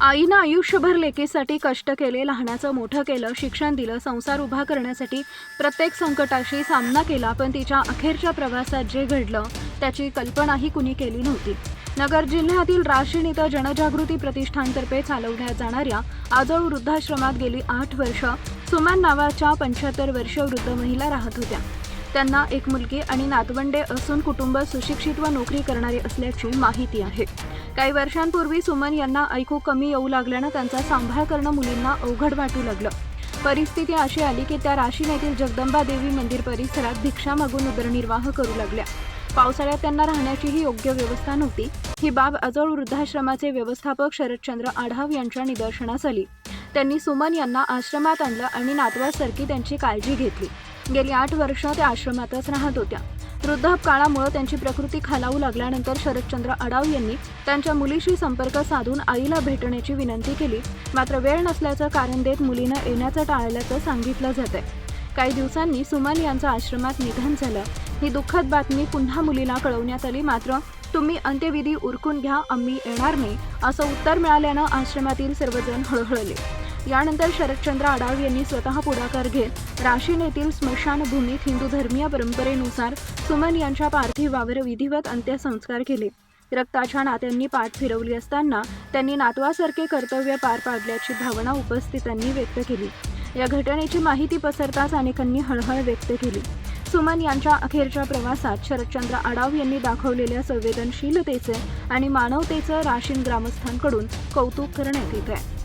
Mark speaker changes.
Speaker 1: आईनं आयुष्यभर लेकीसाठी कष्ट केले, लहानाचं मोठं केलं, शिक्षण दिलं, संसार उभा करण्यासाठी प्रत्येक संकटाशी सामना केला, पण तिच्या अखेरच्या प्रवासात जे घडलं त्याची कल्पनाही कुणी केली नव्हती. नगर जिल्ह्यातील राशीन इथं जनजागृती प्रतिष्ठानतर्फे चालवण्यात जाणाऱ्या आजोळ वृद्धाश्रमात गेली 8 वर्ष सुमन नावाच्या 75 वर्षीय वृद्ध महिला राहत होत्या. त्यांना एक मुलगी आणि नातवंडे असून कुटुंब सुशिक्षित व नोकरी करणारे असल्याची माहिती आहे. काही वर्षांपूर्वी सुमन यांना ऐकू कमी येऊ लागल्यानं त्यांचा सांभाळ करणं मुलींना अवघड वाटू लागलं. परिस्थिती अशी आली की त्या राशीन येथील जगदंबा देवी मंदिर परिसरात भिक्षा मागून उदरनिर्वाह करू लागल्या. पावसाळ्यात त्यांना राहण्याचीही योग्य व्यवस्था नव्हती. ही बाब आजोळ वृद्धाश्रमाचे व्यवस्थापक शरदचंद्र आढाव यांच्या निदर्शनास आली. त्यांनी सुमन यांना आश्रमात आणलं आणि नातवासारखी त्यांची काळजी घेतली. गेली 8 वर्ष त्या आश्रमातच राहत होत्या. वृद्धापकाळामुळे त्यांची प्रकृती खालावू लागल्यानंतर शरदचंद्र आढाव यांनी त्यांच्या मुलीशी संपर्क साधून आईला भेटण्याची विनंती केली. मात्र वेळ नसल्याचं कारण देत मुलीनं येण्याचं टाळल्याचं सांगितलं जातंय. काही दिवसांनी सुमन यांचं आश्रमात निधन झालं. ही दुःखद बातमी पुन्हा मुलीला कळवण्यात आली. मात्र तुम्ही अंत्यविधी उरकून घ्या, आम्ही येणार नाही असं उत्तर मिळाल्यानं आश्रमातील सर्वजण हळहळले. यानंतर शरदचंद्र आढाव यांनी स्वतः पुढाकार घेत राशीन येथील स्मशानभूमीत हिंदू धर्मीय परंपरेनुसार सुमन यांच्या पार्थिवावर विधिवत अंत्यसंस्कार केले. रक्ताच्या नात्यांनी पाठ फिरवली असताना त्यांनी नातवासारखे कर्तव्य पार पाडल्याची भावना उपस्थितांनी व्यक्त केली. या घटनेची माहिती पसरताच अनेकांनी हळहळ व्यक्त केली. सुमन यांच्या अखेरच्या प्रवासात शरदचंद्र आढाव यांनी दाखवलेल्या संवेदनशीलतेचे आणि मानवतेचं राशीन ग्रामस्थांकडून कौतुक करण्यात येत आहे.